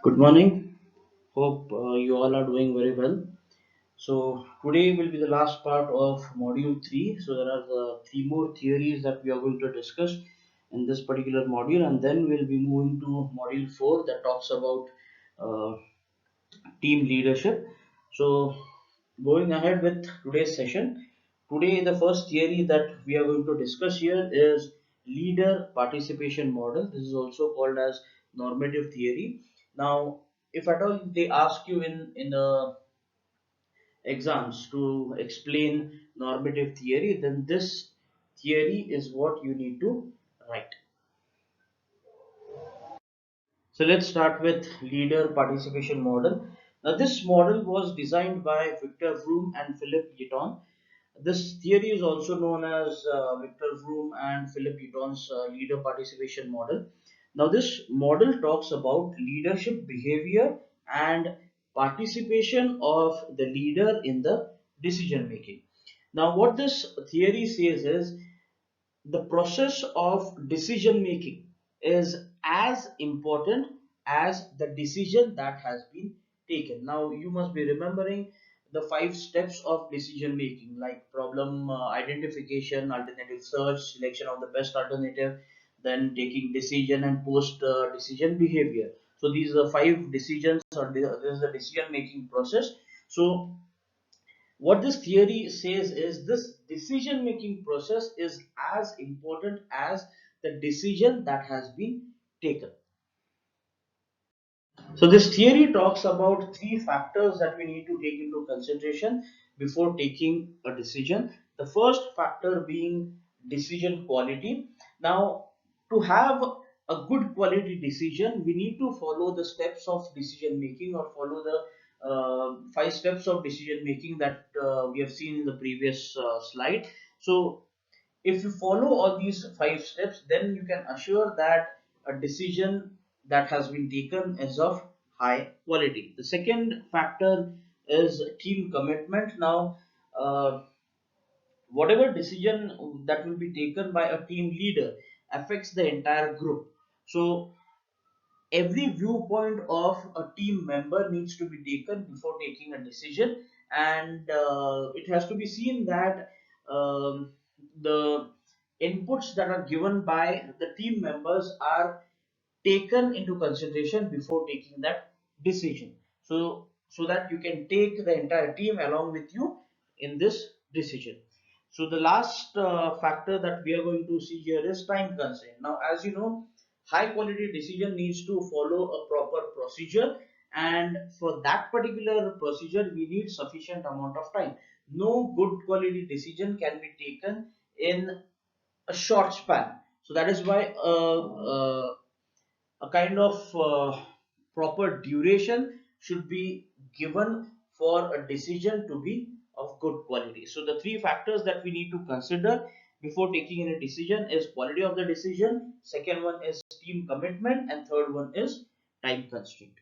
Good morning. Hope you all are doing very well. So today will be the last part of module 3. So there are the three more theories that we are going to discuss in this particular module, and then we'll be moving to module 4 that talks about uh, team leadership. So going ahead with today's session, today the first theory that we are going to discuss here is leader participation model. This is also called as normative theory. Now, if at all they ask you in the exams to explain normative theory, then this theory is what you need to write. So let's start with leader participation model. Now this model was designed by Victor Vroom and Philip Eaton. This theory is also known as Victor Vroom and Philip Eaton's leader participation model. Now this model talks about leadership behavior and participation of the leader in the decision making. Now what this theory says is the process of decision making is as important as the decision that has been taken. Now you must be remembering the 5 steps of decision making, like problem identification, alternative search, selection of the best alternative, then taking decision, and post decision behavior. So these are 5 decisions, or this is the decision making process. So what this theory says is this decision making process is as important as the decision that has been taken. So this theory talks about 3 factors that we need to take into consideration before taking a decision. The first factor being decision quality. Now, to have a good quality decision, we need to follow the steps of decision making, or follow the 5 steps of decision making that we have seen in the previous slide. So if you follow all these 5 steps, then you can assure that a decision that has been taken is of high quality. The second factor is team commitment. Now, whatever decision that will be taken by a team leader affects the entire group. So every viewpoint of a team member needs to be taken before taking a decision, and it has to be seen that the inputs that are given by the team members are taken into consideration before taking that decision, so that you can take the entire team along with you in this decision. So the last factor that we are going to see here is time constraint. Now, as you know, high quality decision needs to follow a proper procedure, and for that particular procedure we need sufficient amount of time. No good quality decision can be taken in a short span. So that is why a kind of proper duration should be given for a decision to be of good quality. So the 3 factors that we need to consider before taking any decision is quality of the decision, second one is team commitment, and third one is time constraint.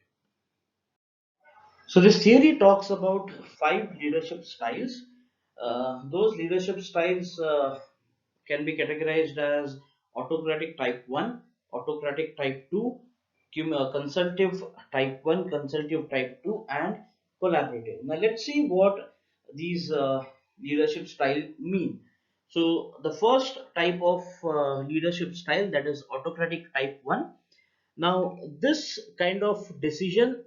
So this theory talks about 5 leadership styles. Those leadership styles can be categorized as autocratic type 1, autocratic type 2, consultative type 1, consultative type 2, and collaborative. Now let's see what these leadership style mean. So the first type of leadership style, that is autocratic type 1. Now this kind of decision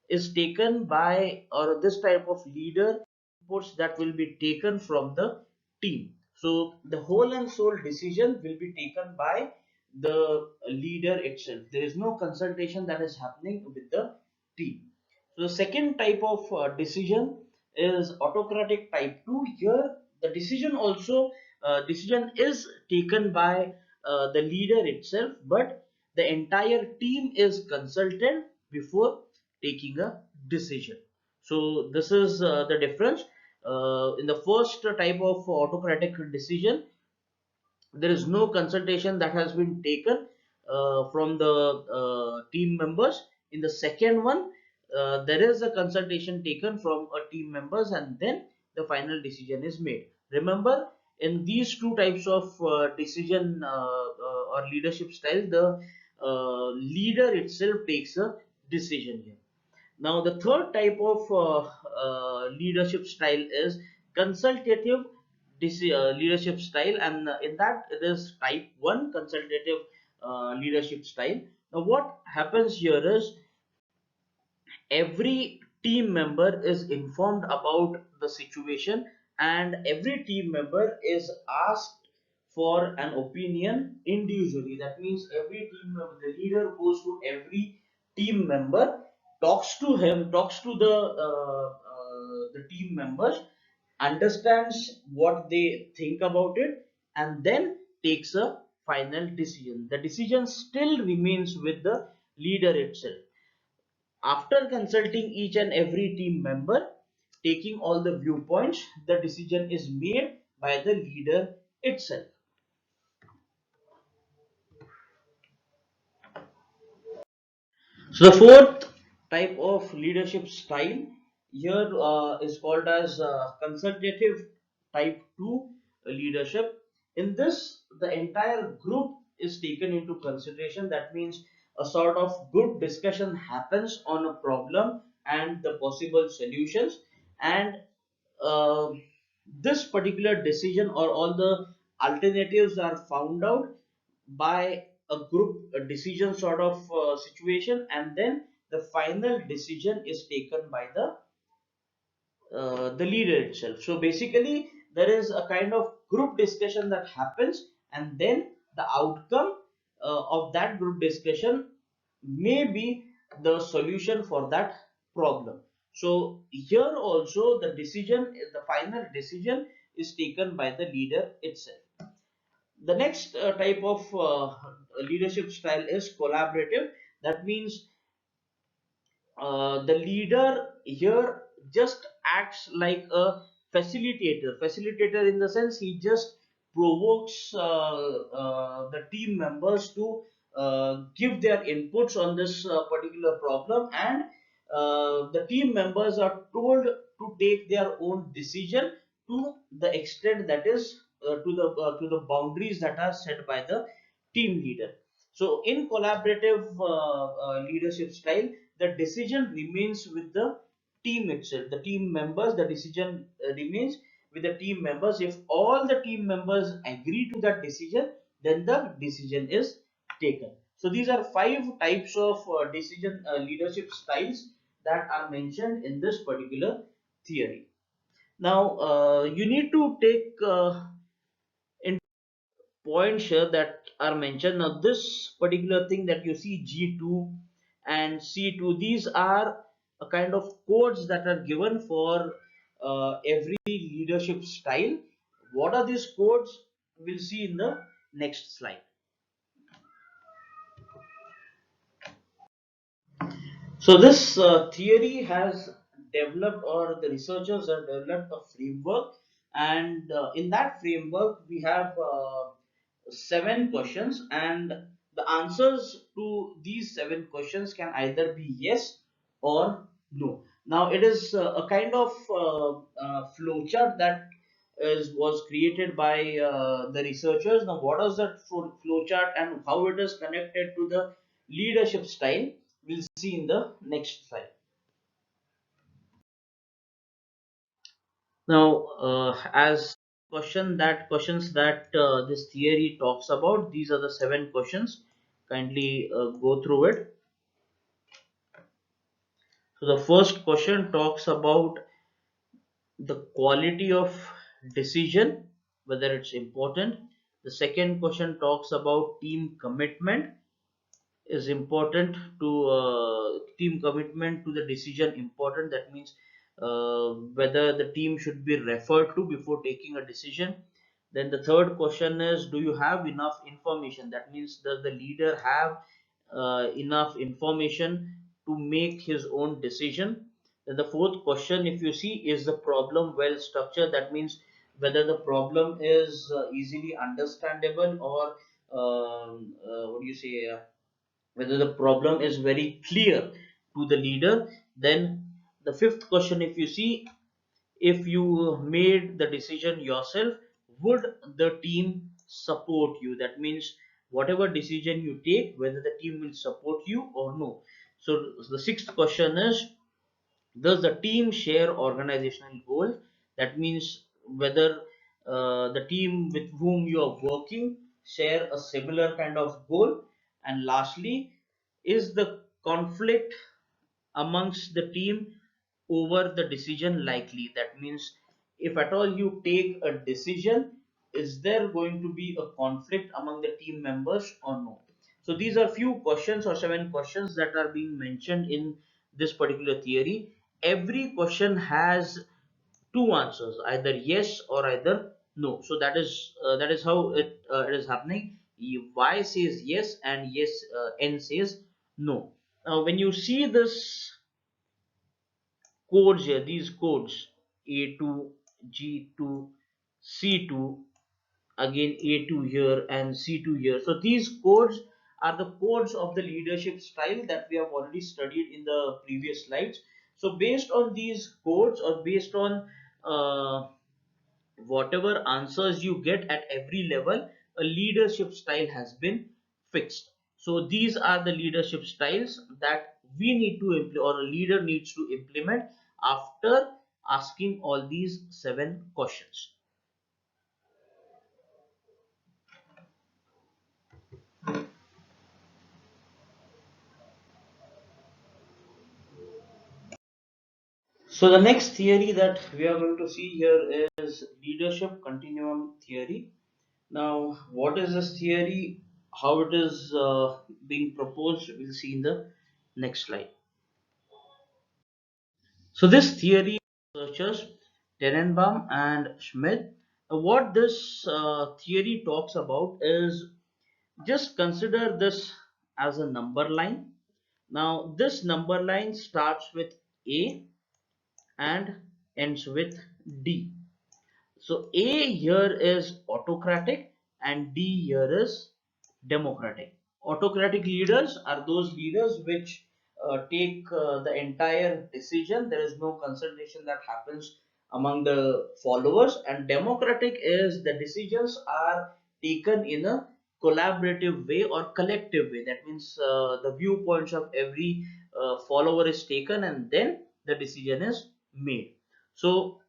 is taken by, or this type of leader inputs that will be taken from the team. So the whole and sole decision will be taken by the leader itself. There is no consultation that is happening with the team. So the second type of decision is autocratic type 2. Here the decision is taken by the leader itself, but the entire team is consulted before taking a decision. So this is the difference. In the first type of autocratic decision, there is no consultation that has been taken from the team members. In the second one, there is a consultation taken from a team members, and then the final decision is made. Remember, in these 2 types of decision or leadership style, the leader itself takes a decision here. Now, the third type of leadership style is consultative leadership style, and in that it is type 1 consultative leadership style. Now, what happens here is every team member is informed about the situation, and every team member is asked for an opinion individually. That means every team member, the leader goes to every team member, talks to him, talks to the team members, understands what they think about it, and then takes a final decision. The decision still remains with the leader itself. After consulting each and every team member, taking all the viewpoints, the decision is made by the leader itself. So the fourth type of leadership style here is called as consultative type 2 leadership. In this, the entire group is taken into consideration. That means a sort of good discussion happens on a problem and the possible solutions, and uh, this particular decision or all the alternatives are found out by a group a decision sort of situation, and then the final decision is taken by the leader itself. So basically there is a kind of group discussion that happens, and then the outcome of that group discussion may be the solution for that problem. So here also the final decision is taken by the leader itself. The next type of leadership style is collaborative. That means the leader here just acts like a facilitator in the sense he just provokes the team members to give their inputs on this particular problem, and the team members are told to take their own decision to the extent that is to the boundaries that are set by the team leader. So in collaborative leadership style, the decision remains with the team itself, the team members. The decision remains with the team members. If all the team members agree to that decision, then the decision is taken. So these are five types of decision leadership styles that are mentioned in this particular theory. Now you need to take points here that are mentioned. Now, this particular thing that you see G2 and C2, these are a kind of codes that are given for every leadership style. What are these codes? We'll see in the next slide. So this theory has developed, or the researchers have developed a framework, and in that framework we have seven questions, and the answers to these seven questions can either be yes or no. Now it is a kind of flowchart that is was created by the researchers. Now what is that flowchart and how it is connected to the leadership style, we'll see in the next slide. Now, as questions that this theory talks about, these are the seven questions. Kindly go through it. So the first question talks about the quality of decision, whether it's important. The second question talks about team commitment, is important to team commitment to the decision important. That means whether the team should be referred to before taking a decision. Then the third question is, do you have enough information? That means, does the leader have enough information to make his own decision? Then the fourth question, if you see, is the problem well structured? That means whether the problem is easily understandable, or what do you say, whether the problem is very clear to the leader. Then the fifth question, if you see, if you made the decision yourself, would the team support you? That means whatever decision you take, whether the team will support you or no. So the sixth question is, does the team share organizational goals? That means whether the team with whom you are working share a similar kind of goal. And lastly, is the conflict amongst the team over the decision likely? That means if at all you take a decision, is there going to be a conflict among the team members or no? So these are few questions or seven questions that are being mentioned in this particular theory. Every question has two answers, either yes or either no. So that is how it is happening. Y says yes and yes, n says no. Now when you see this codes here, these codes A2, G2, C2, again A2 here and C2 here. So these codes are the codes of the leadership style that we have already studied in the previous slides. So based on these codes, or based on whatever answers you get at every level, a leadership style has been fixed. So these are the leadership styles that we need to implement, or a leader needs to implement after asking all these seven questions. So the next theory that we are going to see here is leadership continuum theory. Now, what is this theory? How it is being proposed? We'll see in the next slide. So this theory, researchers Tenenbaum and Schmidt, what this theory talks about is, just consider this as a number line. Now this number line starts with A and ends with D. So A here is autocratic and D here is democratic. Autocratic leaders are those leaders which take the entire decision. There is no consultation that happens among the followers. And democratic is the decisions are taken in a collaborative way or collective way. That means the viewpoints of every follower is taken and then the decision is made. So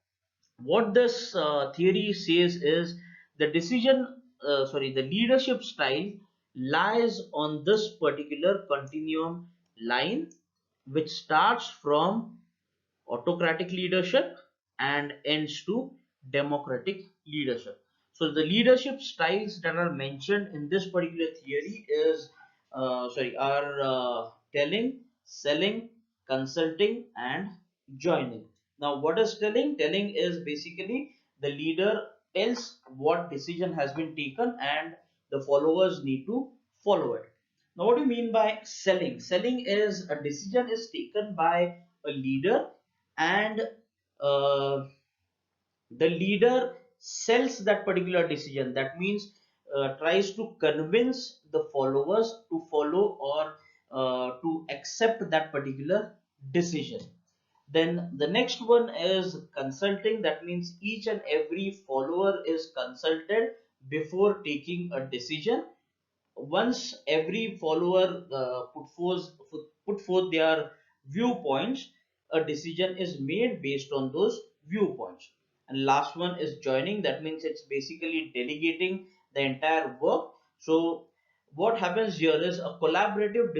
what this theory says is, the leadership style lies on this particular continuum line, which starts from autocratic leadership and ends to democratic leadership. So the leadership styles that are mentioned in this particular theory is are telling, selling, consulting, and joining. Now, what is telling? Telling is basically the leader tells what decision has been taken and the followers need to follow it. Now, what do you mean by selling? Selling is a decision is taken by a leader, and uh, the leader sells that particular decision. That means tries to convince the followers to follow or to accept that particular decision. Then the next one is consulting. That means each and every follower is consulted before taking a decision. Once every follower put forth their viewpoints, a decision is made based on those viewpoints. And last one is joining. That means it's basically delegating the entire work. So what happens here is a collaborative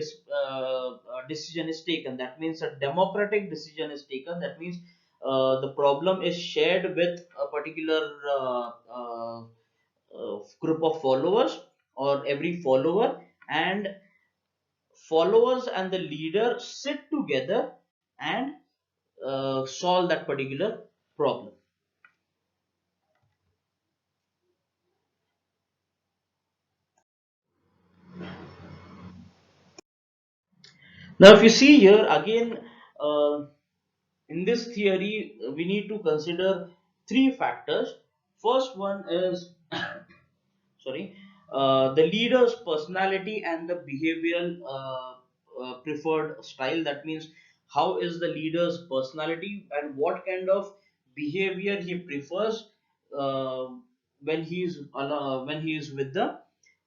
decision is taken. That means a democratic decision is taken. That means the problem is shared with a particular group of followers or every follower, and followers and the leader sit together and solve that particular problem. Now if you see here again, uh, in this theory we need to consider three factors. First one is sorry the leader's personality and the behavioral preferred style. That means how is the leader's personality and what kind of behavior he prefers uh, when he is with the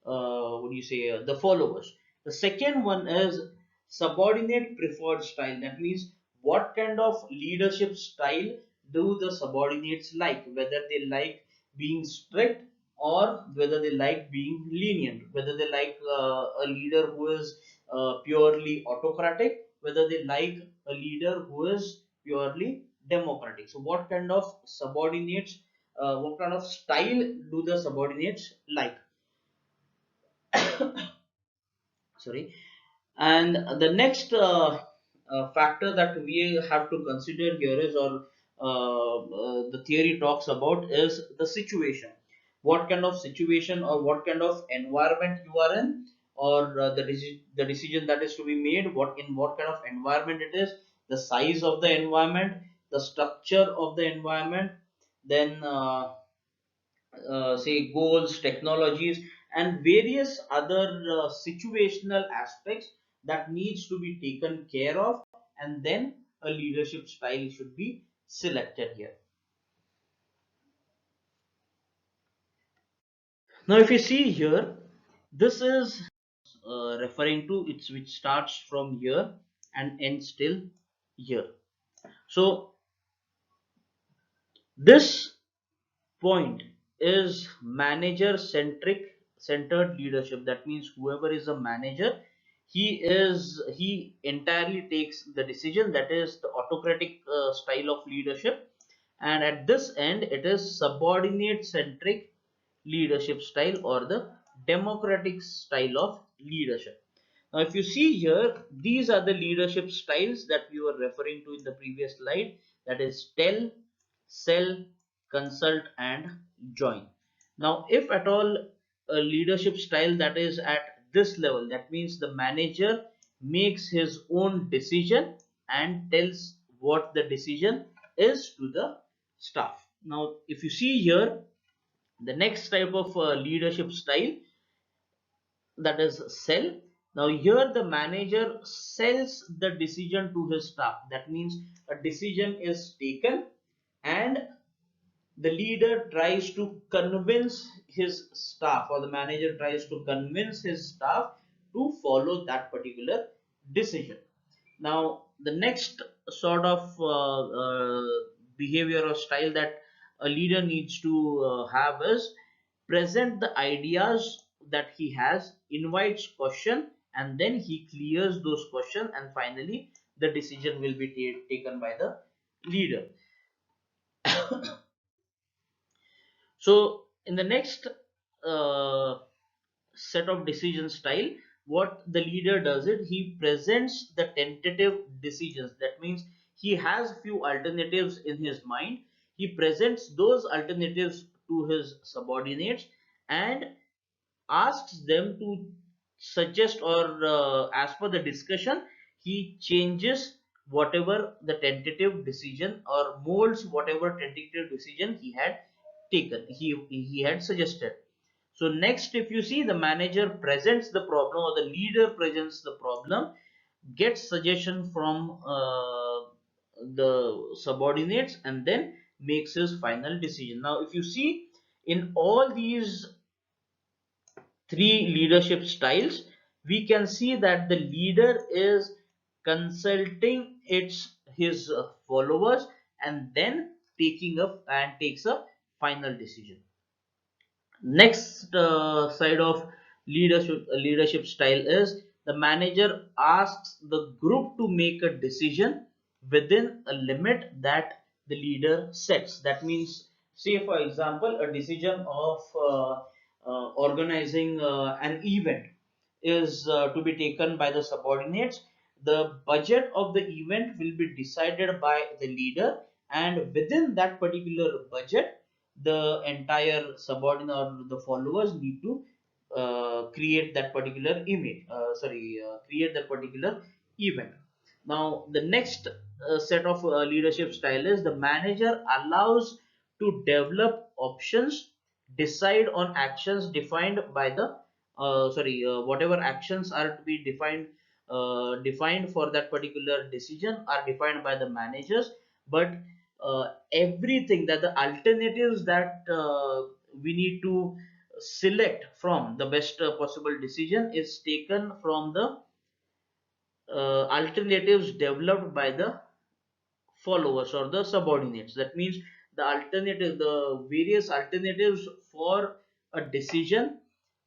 what do you say, the followers. The second one is subordinate preferred style. That means what kind of leadership style do the subordinates like, whether they like being strict or whether they like being lenient, whether they like a leader who is purely autocratic, whether they like a leader who is purely democratic. So what kind of subordinates, what kind of style do the subordinates like? Sorry. And the next factor that we have to consider here is, or the theory talks about, is the situation. What kind of situation or what kind of environment you are in, or the decision that is to be made, what in what kind of environment it is, the size of the environment, the structure of the environment, then say goals, technologies, and various other situational aspects that needs to be taken care of, and then a leadership style should be selected here. Now, if you see here, this is referring to it's which starts from here and ends till here. So this point is manager centered leadership. That means whoever is a manager, he entirely takes the decision. That is the autocratic style of leadership. And at this end, it is subordinate centric leadership style, or the democratic style of leadership. Now, if you see here, these are the leadership styles that we were referring to in the previous slide. That is tell, sell, consult, and join. Now, if at all a leadership style that is at this level, that means the manager makes his own decision and tells what the decision is to the staff. Now, if you see here, the next type of leadership style, that is sell. Now here the manager sells the decision to his staff. That means a decision is taken and the leader tries to convince his staff, or the manager tries to convince his staff to follow that particular decision. Now, the next sort of behavior or style that a leader needs to have is present the ideas that he has, invites question, and then he clears those questions, and finally the decision will be taken by the leader. So, in the next uh, set of decision style, what the leader does it, he presents the tentative decisions. That means he has few alternatives in his mind. He presents those alternatives to his subordinates and asks them to suggest, or as per the discussion, he changes whatever the tentative decision, or molds whatever tentative decision he had taken, he had suggested. So next, if you see, the manager presents the problem, or the leader presents the problem, gets suggestion from the subordinates, and then makes his final decision. Now if you see, in all these three leadership styles, we can see that the leader is consulting his followers, and then taking up and takes a final decision. Next side of leadership style is the manager asks the group to make a decision within a limit that the leader sets. That means, say for example, a decision of organizing an event is to be taken by the subordinates. The budget of the event will be decided by the leader, and within that particular budget, the entire subordinate or the followers need to create that particular image. Create that particular event. Now, the next set of leadership style is the manager allows to develop options, decide on actions defined by the whatever actions are to be defined for that particular decision are defined by the managers, but everything that the alternatives that we need to select from the best possible decision is taken from the alternatives developed by the followers or the subordinates. That means the various alternatives for a decision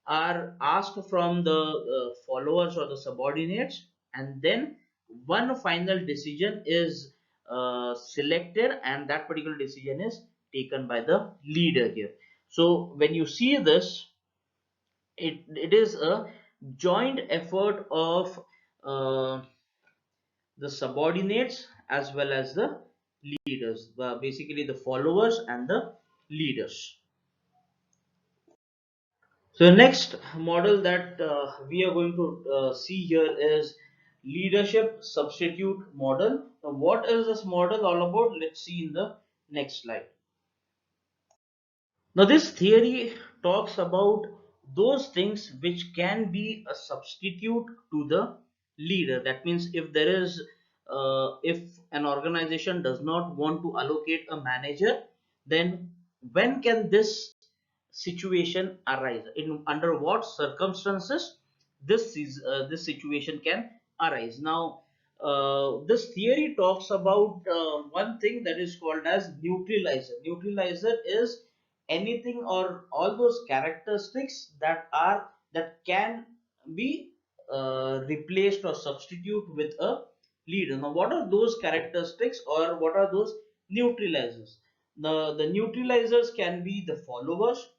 are asked from the followers or the subordinates, and then one final decision is selected, and that particular decision is taken by the leader here. So when you see this, it is a joint effort of uh, the subordinates as well as the leaders, basically the followers and the leaders. So the next model that we are going to see here is leadership substitute model. Now, what is this model all about? Let's see in the next slide. Now, this theory talks about those things which can be a substitute to the leader. That means if an organization does not want to allocate a manager, then when can this situation arise? In under what circumstances this situation can arise? Now, this theory talks about one thing that is called as neutralizer. Neutralizer is anything or all those characteristics that can be replaced or substitute with a leader. Now, what are those characteristics or what are those neutralizers? The neutralizers can be the followers.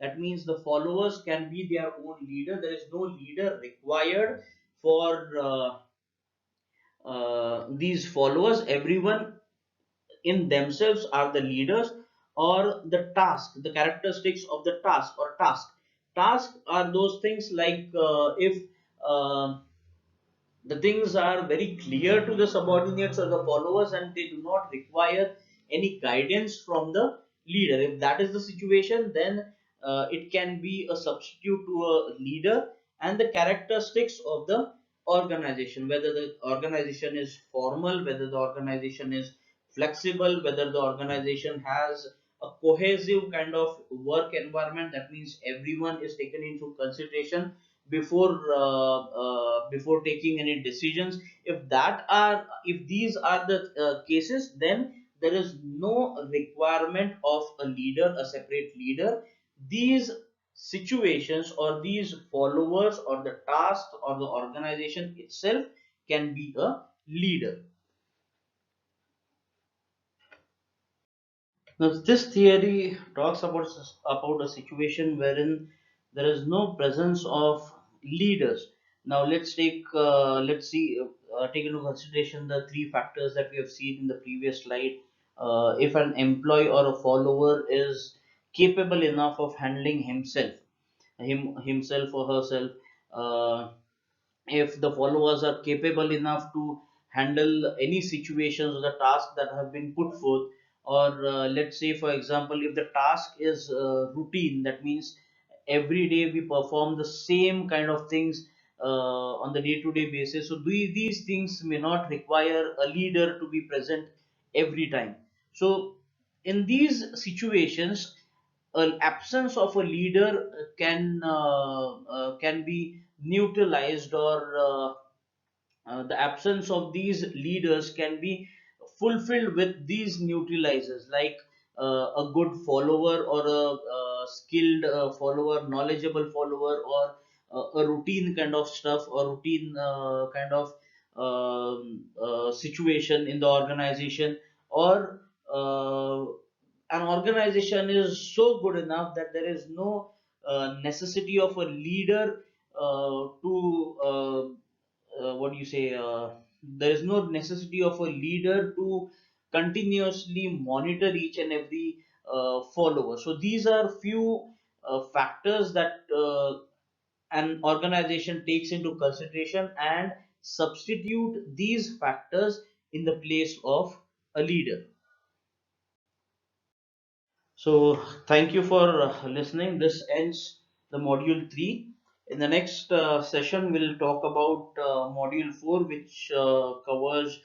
That means the followers can be their own leader. There is no leader required for these followers. Everyone in themselves are the leaders. Or the task, the characteristics of the task are those things like if uh, the things are very clear to the subordinates or the followers and they do not require any guidance from the leader. If that is the situation, then it can be a substitute to a leader. And the characteristics of the organization, whether the organization is formal, whether the organization is flexible, whether the organization has a cohesive kind of work environment. That means everyone is taken into consideration before taking any decisions. If these are the cases, then there is no requirement of a leader, a separate leader. These situations or these followers or the task or the organization itself can be a leader. Now, this theory talks about a situation wherein there is no presence of leaders. Now, let's see take into consideration the three factors that we have seen in the previous slide. If an employee or a follower is capable enough of handling himself or herself, uh, if the followers are capable enough to handle any situations or the tasks that have been put forth. Or let's say for example, if the task is routine, that means every day we perform the same kind of things on the day to day basis, so these things may not require a leader to be present every time. So in these situations, an absence of a leader can be neutralized, or the absence of these leaders can be fulfilled with these neutralizers, like a good follower or a skilled follower, knowledgeable follower, or a routine kind of stuff, or routine kind of situation in the organization. Or an organization is so good enough that there is no necessity of a leader to what do you say there is no necessity of a leader to continuously monitor each and every follower. So these are few factors that an organization takes into consideration and substitute these factors in the place of a leader. So, thank you for listening. This ends the module 3. In the next session, we'll talk about module 4, which covers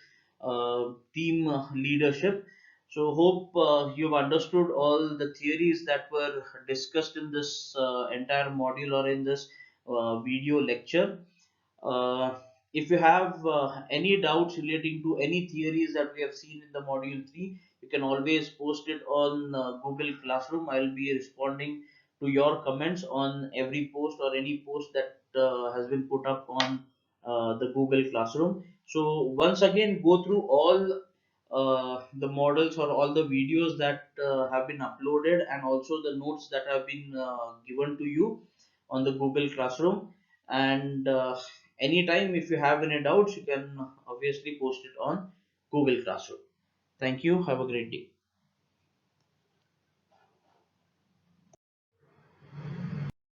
team leadership. So hope you've understood all the theories that were discussed in this entire module or in this video lecture. Uh, if you have any doubts relating to any theories that we have seen in the module 3, you can always post it on Google Classroom. I'll be responding to your comments on every post or any post that has been put up on the Google Classroom. So once again, go through all the models or all the videos that have been uploaded, and also the notes that have been given to you on the Google Classroom. And anytime if you have any doubts, you can obviously post it on Google Classroom. Thank you. Have a great day.